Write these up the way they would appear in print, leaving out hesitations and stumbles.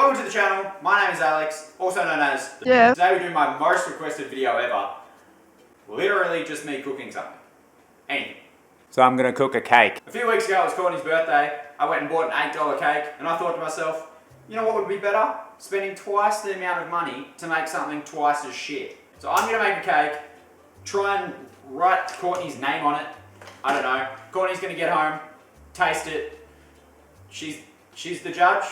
Welcome to the channel. My name is Alex, also known as Yeah. Today we do my most requested video ever. Literally just me cooking something. Anything. So I'm gonna cook a cake. A few weeks ago it was Courtney's birthday. I went and bought an $8 cake and I thought to myself, you know what would be better? Spending twice the amount of money to make something twice as shit. So I'm gonna make a cake, try and write Courtney's name on it. I don't know. Courtney's gonna get home, taste it. She's the judge.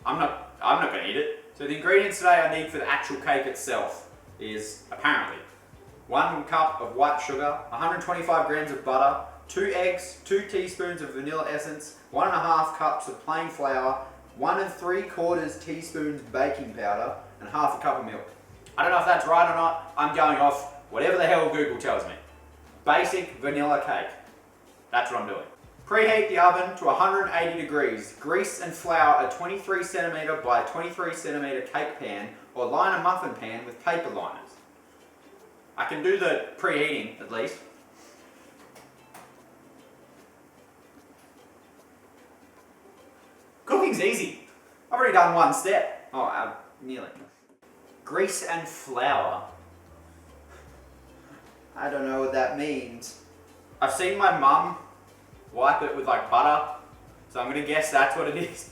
I'm not gonna eat it. So the ingredients today I need for the actual cake itself is apparently 1 cup of white sugar, 125 grams of butter, 2 eggs, 2 teaspoons of vanilla essence, 1.5 cups of plain flour, 1 3/4 teaspoons baking powder, and half a cup of milk. I don't know if that's right or not. I'm going off whatever the hell Google tells me. Basic vanilla cake. That's what I'm doing. Preheat the oven to 180 degrees. Grease and flour a 23 centimeter by 23 centimeter cake pan or line a muffin pan with paper liners. I can do the preheating at least. Cooking's easy. I've already done one step. Oh, nearly. Grease and flour. I don't know what that means. I've seen my mum wipe it with like butter, so I'm gonna guess that's what it is.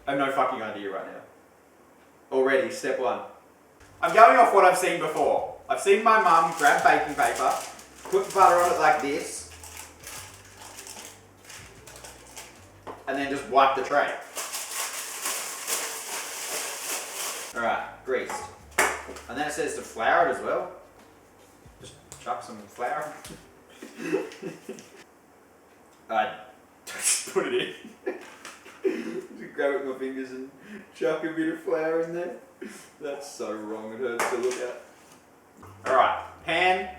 I have no fucking idea right now. Already, step 1. I'm going off what I've seen before. I've seen my mum grab baking paper, put butter on it like this, and then just wipe the tray. Alright, greased. And then it says to flour it as well. Just chuck some flour. I just put it in. Just grab it with my fingers and chuck a bit of flour in there. That's so wrong, it hurts to look at. Alright, pan,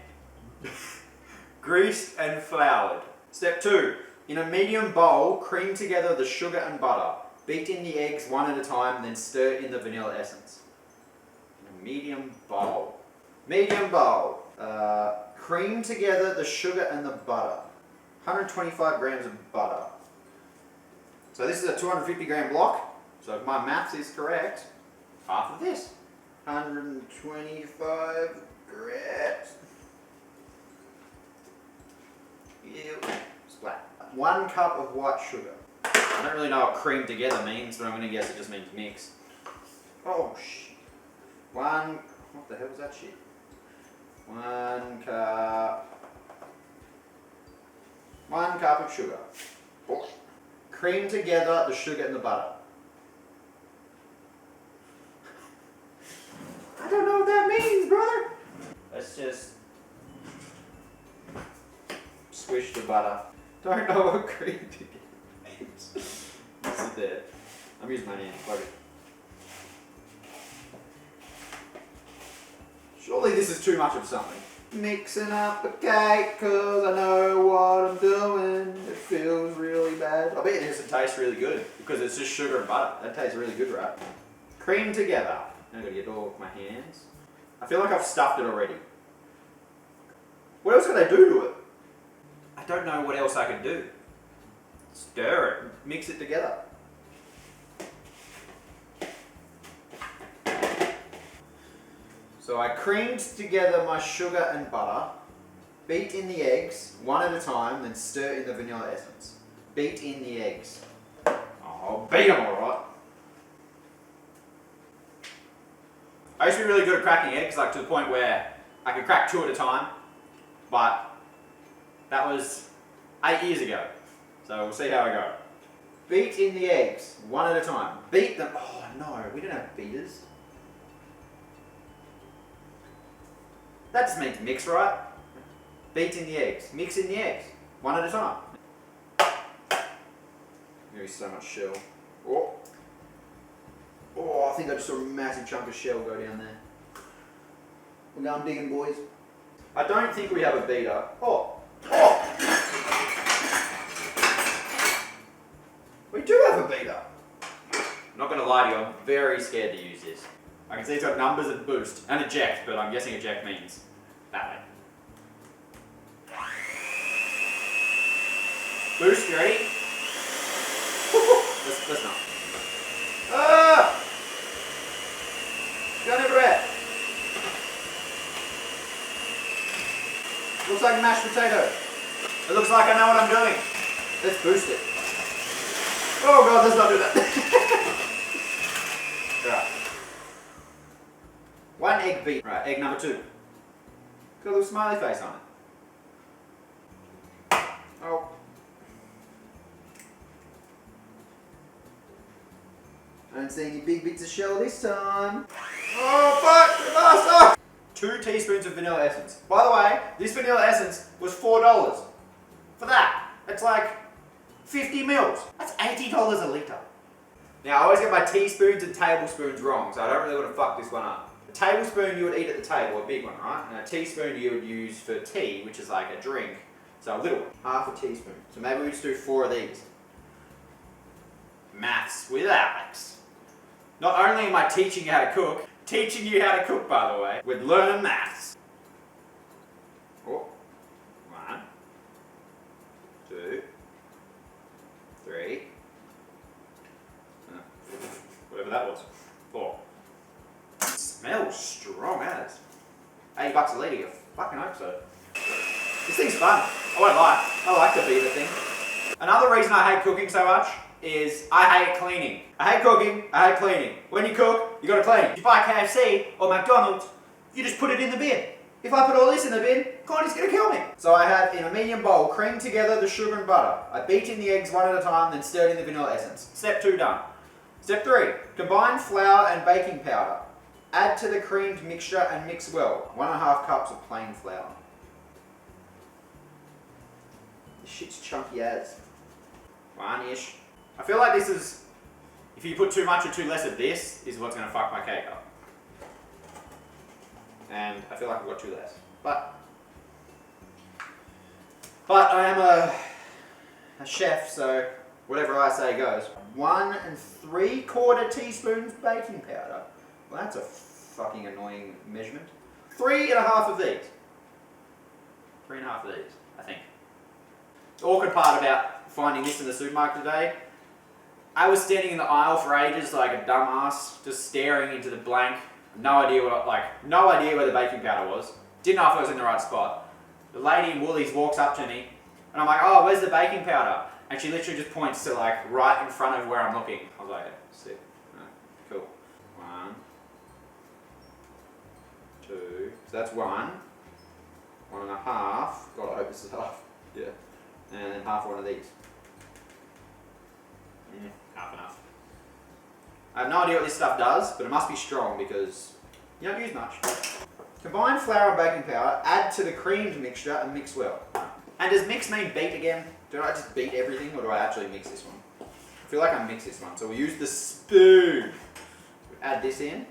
greased and floured. Step 2, in a medium bowl, cream together the sugar and butter. Beat in the eggs one at a time and then stir in the vanilla essence. In a medium bowl. Medium bowl. Cream together the sugar and the butter. 125 grams of butter. So this is a 250 gram block. So if my maths is correct, half of this. 125 grams. Ew. Splat. 1 cup of white sugar. I don't really know what cream together means, but I'm going to guess it just means mix. Oh shit. What the hell was that shit? 1 cup. 1 cup of sugar. Cream together the sugar and the butter. I don't know what that means, brother. Let's just squish the butter. Don't know what cream together means. Sit there. I'm using my hand. Fuck it. Surely this is too much of something. Mixing up a cake cause I know what I'm doing. It feels really bad. I bet it doesn't taste really good because it's just sugar and butter. That tastes really good, right? Cream together. Now I've got to get it all with my hands. I feel like I've stuffed it already. What else can I do to it? I don't know what else I can do. Stir it. Mix it together. So I creamed together my sugar and butter, beat in the eggs, one at a time, then stir in the vanilla essence. Beat in the eggs. Oh, beat them alright. I used to be really good at cracking eggs, like to the point where I could crack 2 at a time, but that was 8 years ago. So we'll see how I go. Beat in the eggs, one at a time. Beat them. Oh no, we don't have beaters. That just means mix, right? Beat in the eggs. Mix in the eggs. One at a time. There is so much shell. Oh. Oh, I think I just saw a massive chunk of shell go down there. We're going digging, boys. I don't think we have a beater. Oh. Oh. We do have a beater. I'm not going to lie to you, I'm very scared to use this. I can see it's got numbers and boost and eject, but I'm guessing eject means that way. Boost, you ready? Let's not. looks like mashed potato. It looks like I know what I'm doing. Let's boost it. Oh god, let's not do that. Right. 1 egg beat. Right, egg number 2. Got a little smiley face on it. Oh. I don't see any big bits of shell this time. Oh fuck! We lost! 2 teaspoons of vanilla essence. By the way, this vanilla essence was $4. For that, it's like 50 mils. That's $80 a litre. Now I always get my teaspoons and tablespoons wrong, so I don't really want to fuck this one up. A tablespoon you would eat at the table, a big one, right? And a teaspoon you would use for tea, which is like a drink. So a little one, half a teaspoon. So maybe we just do 4 of these. Maths with Alex. Not only am I teaching you how to cook, teaching you how to cook, by the way, with Learn Maths. Oh, 1, 2, 3, whatever that was, 4. It smells strong as. $80 a litre, you fucking hope so. This thing's fun. I won't lie. I like to be the thing. Another reason I hate cooking so much is I hate cleaning. I hate cooking, I hate cleaning. When you cook, you gotta clean. If you buy KFC or McDonald's, you just put it in the bin. If I put all this in the bin, Courtney's gonna kill me. So I have in a medium bowl, cream together the sugar and butter. I beat in the eggs one at a time, then stirred in the vanilla essence. Step 2 done. Step 3, combine flour and baking powder. Add to the creamed mixture and mix well. 1.5 cups of plain flour. This shit's chunky as. 1-ish. I feel like this is, if you put too much or too less of this, is what's going to fuck my cake up. And I feel like I've got too less. But I am a chef, so whatever I say goes. 1 3/4 teaspoons baking powder. Well, that's a fucking annoying measurement. 3.5 of these. 3.5 of these, I think. The awkward part about finding this in the supermarket today, I was standing in the aisle for ages like a dumbass, just staring into the blank. No idea no idea where the baking powder was. Didn't know if it was in the right spot. The lady in Woolies walks up to me, and I'm like, oh, where's the baking powder? And she literally just points to like right in front of where I'm looking. I was like, sick. Cool. 1, 2. So that's 1. 1.5. God, I hope this is half. Yeah. And then half one of these. Half enough. I have no idea what this stuff does, but it must be strong because you don't use much. Combine flour and baking powder, add to the creamed mixture and mix well. And does mix mean beat again? Do I just beat everything or do I actually mix this one? I feel like I mix this one, so we'll use the spoon. Add this in.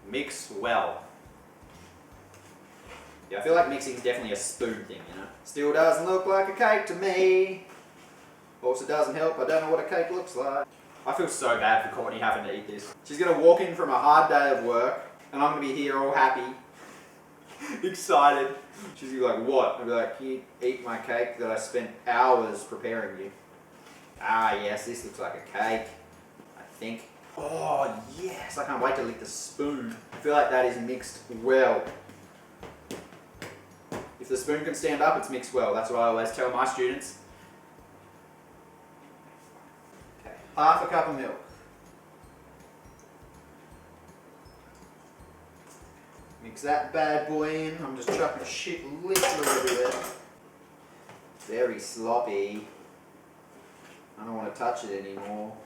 Mix well. Yeah, I feel like mixing is definitely a spoon thing, you know? Still doesn't look like a cake to me. Also doesn't help, I don't know what a cake looks like. I feel so bad for Courtney having to eat this. She's gonna walk in from a hard day of work, and I'm gonna be here all happy, excited. She's gonna be like, what? I'll be like, can you eat my cake that I spent hours preparing you? Ah yes, this looks like a cake, I think. Oh yes, I can't wait to lick the spoon. I feel like that is mixed well. If the spoon can stand up, it's mixed well. That's what I always tell my students. Okay, half a cup of milk. Mix that bad boy in. I'm just chucking shit literally everywhere. Very sloppy. I don't want to touch it anymore.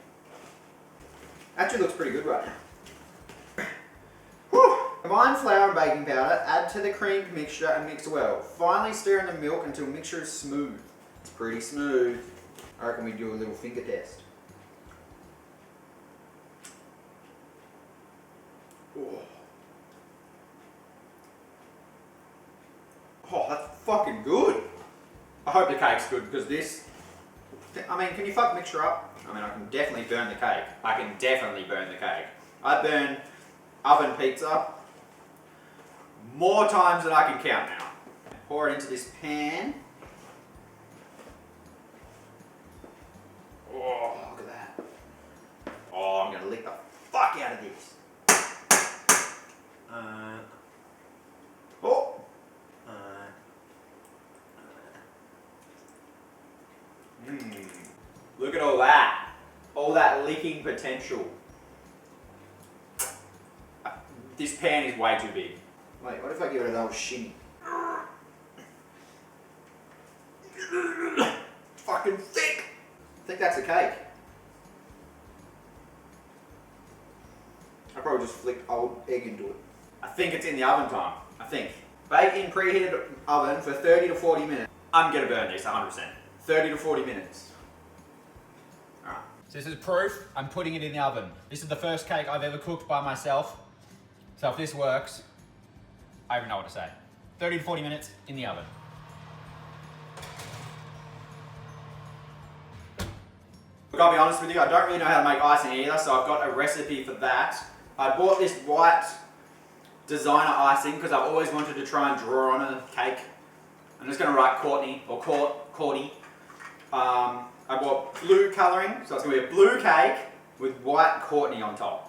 Actually looks pretty good right now. Whew. Combine flour and baking powder, add to the creamed mixture and mix well. Finally stir in the milk until mixture is smooth. It's pretty smooth. I reckon we do a little finger test. Oh, that's fucking good. I hope the cake's good because this, I mean, can you fuck mixture up? I mean, I can definitely burn the cake. I can definitely burn the cake. I burn oven pizza more times than I can count now. Pour it into this pan. Oh, look at that. Oh, I'm gonna lick the fuck out of this. Look at all that. All that licking potential. This pan is way too big. Wait, what if I give it an old shimmy? Fucking thick. I think that's a cake. I probably just Flick old egg into it. I think it's in the oven time. I think. Bake in preheated oven for 30 to 40 minutes. I'm gonna burn this 100%. 30 to 40 minutes. Alright. So this is proof. I'm putting it in the oven. This is the first cake I've ever cooked by myself. So if this works, I don't even know what to say. 30 to 40 minutes in the oven. Look, I'll be honest with you, I don't really know how to make icing either, so I've got a recipe for that. I bought this white designer icing because I've always wanted to try and draw on a cake. I'm just going to write Courtney, or Courtney. I bought blue colouring, so it's going to be a blue cake with white Courtney on top.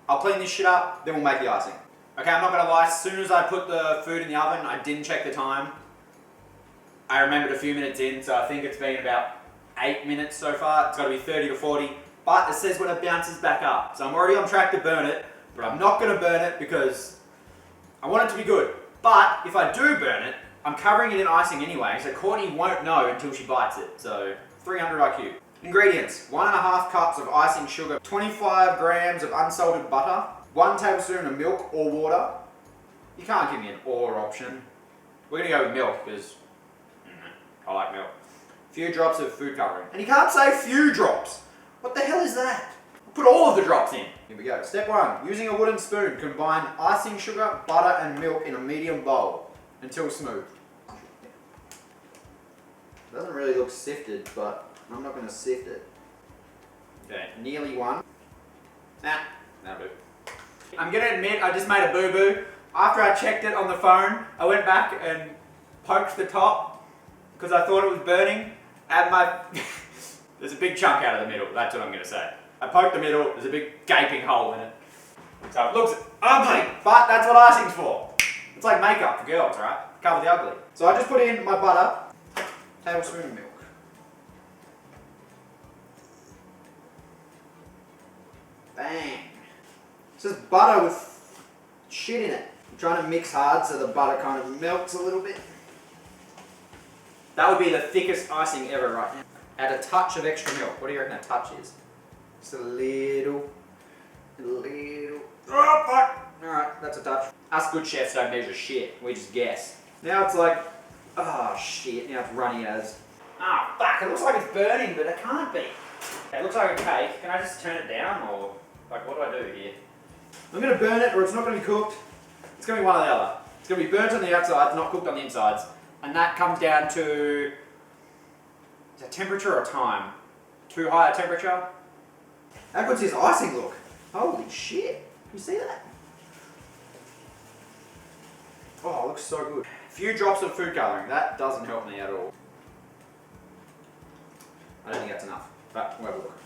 I'll clean this shit up, then we'll make the icing. Okay, I'm not going to lie, as soon as I put the food in the oven, I didn't check the time. I remembered a few minutes in, so I think it's been about 8 minutes so far. It's got to be 30 to 40, but it says when it bounces back up. So I'm already on track to burn it, but I'm not going to burn it because I want it to be good. But if I do burn it, I'm covering it in icing anyway, so Courtney won't know until she bites it. So 300 IQ. Ingredients: 1.5 cups of icing sugar, 25 grams of unsalted butter, 1 tablespoon of milk or water. You can't give me an or option. We're going to go with milk because I like milk. A few drops of food colouring. And you can't say few drops. What the hell is that? Put all of the drops in. Here we go. Step 1. Using a wooden spoon, combine icing sugar, butter and milk in a medium bowl until smooth. Doesn't really look sifted, but I'm not going to sift it. Okay, nearly 1. That'll do. I'm going to admit I just made a boo-boo. After I checked it on the phone, I went back and poked the top because I thought it was burning. And there's a big chunk out of the middle, that's what I'm going to say. I poked the middle, there's a big gaping hole in it. So it looks ugly, but that's what icing's for. It's like makeup for girls, right? Cover the ugly. So I just put in my butter, tablespoon of milk. Bang. It's just butter with shit in it. I'm trying to mix hard so the butter kind of melts a little bit. That would be the thickest icing ever right now. Add a touch of extra milk. What do you reckon a touch is? Just a little. Oh, fuck! Alright, that's a touch. Us good chefs don't measure shit. We just guess. Now it's like, oh shit, now it's runny as. Ah, fuck, it looks like it's burning, but it can't be. It looks like a cake. Can I just turn it down, or like what do I do here? I'm going to burn it, or it's not going to be cooked. It's going to be one or the other. It's going to be burnt on the outsides, not cooked on the insides. And that comes down to, is it temperature or time? Too high a temperature? How good's this icing look? Holy shit. Can you see that? Oh, it looks so good. A few drops of food colouring. That doesn't help me at all. I don't think that's enough, but we'll have a look.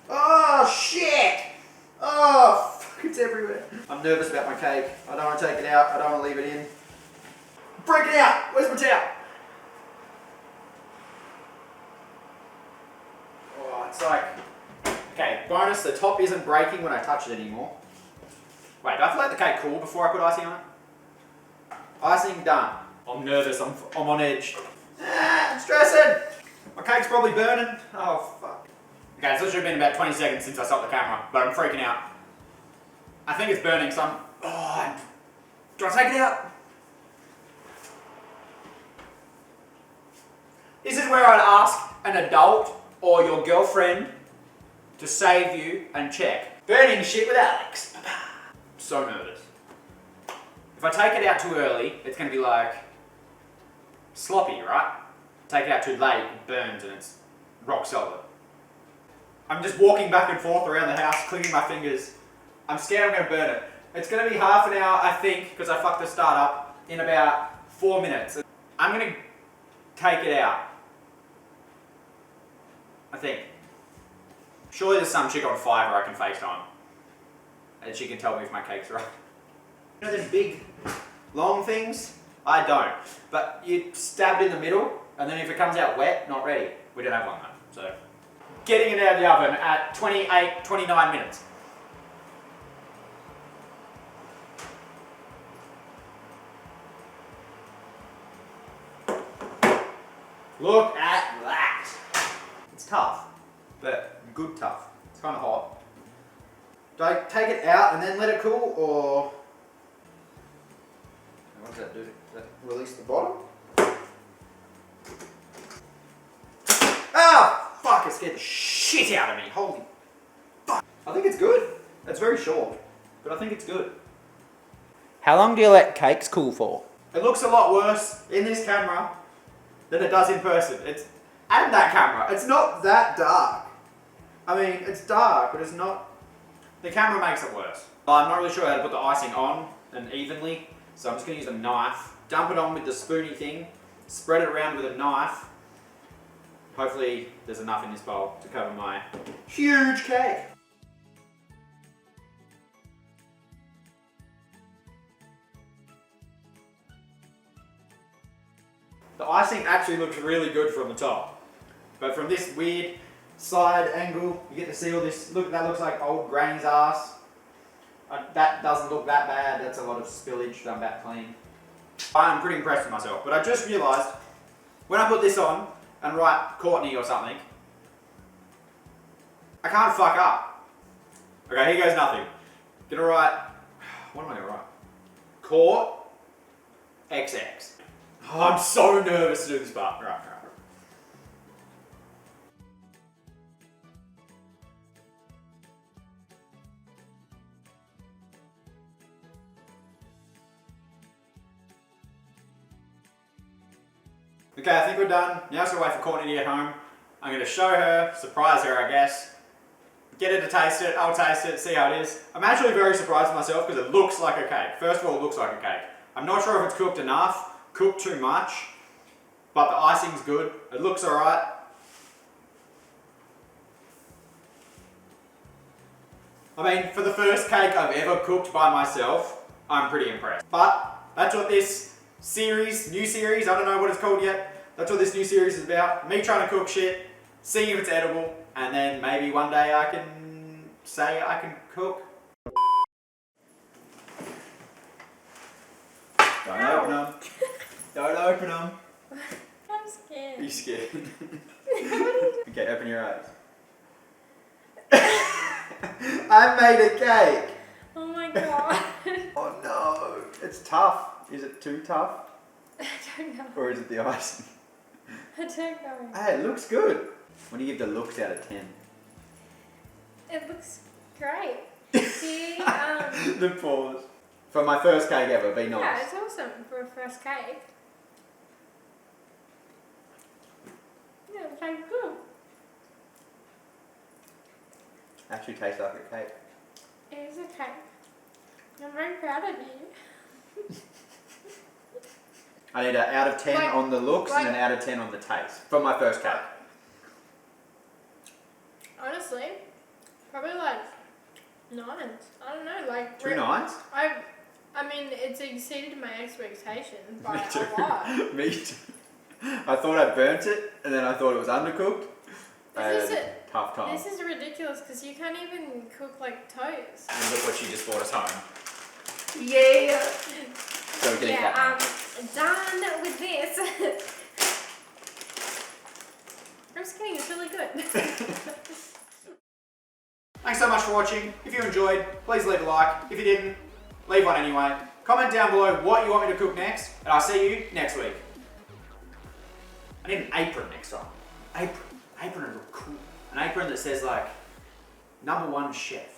Oh, shit! Oh, fuck, it's everywhere. I'm nervous about my cake. I don't want to take it out. I don't want to leave it in. I'm freaking out! Where's my towel? Oh, it's like... Okay, bonus, the top isn't breaking when I touch it anymore. Wait, do I have to let the cake cool before I put icing on it? Icing done. I'm nervous, I'm on edge. I'm stressing! My cake's probably burning. Oh, fuck. Okay, it's literally been about 20 seconds since I stopped the camera, but I'm freaking out. I think it's burning some. Oh, do I take it out? This is where I'd ask an adult or your girlfriend to save you and check. Burning shit with Alex. So nervous. If I take it out too early, it's going to be like sloppy, right? Take it out too late, it burns and it's rock solid. I'm just walking back and forth around the house, clicking my fingers. I'm scared I'm going to burn it. It's going to be half an hour, I think, because I fucked the start up, in about 4 minutes. I'm going to take it out. I think. Surely there's some chick on Fiverr I can FaceTime. And she can tell me if my cake's right. You know them big, long things? I don't. But you stabbed in the middle, And then if it comes out wet, not ready. We don't have one though, so. Getting it out of the oven at 28, 29 minutes. Look at that. It's tough, but good tough. It's kind of hot. Do I take it out and then let it cool, or what does that do? Does that release the bottom? Ah, fuck! It scared the shit out of me. Holy fuck! I think it's good. It's very short, but I think it's good. How long do you let cakes cool for? It looks a lot worse in this camera than it does in person. And that camera. It's not that dark. I mean, it's dark, but it's not. The camera makes it worse. I'm not really sure how to put the icing on and evenly, so I'm just going to use a knife. Dump it on with the spoony thing, spread it around with a knife. Hopefully there's enough in this bowl to cover my huge cake. The icing actually looks really good from the top, but from this weird side angle, you get to see all this. Look, that looks like old granny's ass. That doesn't look that bad. That's a lot of spillage done back clean. I'm pretty impressed with myself, but I just realised when I put this on and write Courtney or something, I can't fuck up. Okay, here goes nothing. Gonna write, what am I gonna write? Court XX. Oh, I'm so nervous to do this part. Right. Okay, I think we're done. Now it's gonna wait for Courtney to get home. I'm gonna show her, surprise her I guess. Get her to taste it, I'll taste it, see how it is. I'm actually very surprised with myself because it looks like a cake. First of all, it looks like a cake. I'm not sure if it's cooked enough, cooked too much, but the icing's good. It looks alright. I mean, for the first cake I've ever cooked by myself, I'm pretty impressed. But that's what this series, new series, I don't know what it's called yet. That's what this new series is about. Me trying to cook shit, seeing if it's edible, and then maybe one day I can say I can cook. Don't open them. Don't open them. I'm scared. Are you scared? What are you doing? Okay, open your eyes. I made a cake. Oh my god. Oh no, it's tough. Is it too tough? I don't know. Or is it the icing? I don't know. Hey, it looks good. What do you give the looks out of 10? It looks great. See, The pause. For my first cake ever, be nice. yeah, it's awesome for a first cake. Yeah, it tastes good. Actually tastes like a cake. It is a cake. I'm very proud of you. I need an out of 10 Like- on the looks and like- an out of 10 on the taste. For my first cake. Honestly, probably like 9s. I don't know, like 2 9s? I mean, it's exceeded my expectations by Me too. a lot. Me too. I thought I burnt it, and then I thought it was undercooked. This is And it. tough time. This is ridiculous because you can't even cook like toast. And look what she just brought us home. Yeah. So we can eat that. Done with this. I'm just kidding, it's really good. Thanks so much for watching. If you enjoyed, please leave a like. If you didn't, leave one anyway. Comment down below what you want me to cook next, and I'll see you next week. I need an apron next time. Apron would look cool. An apron that says like, #1 chef.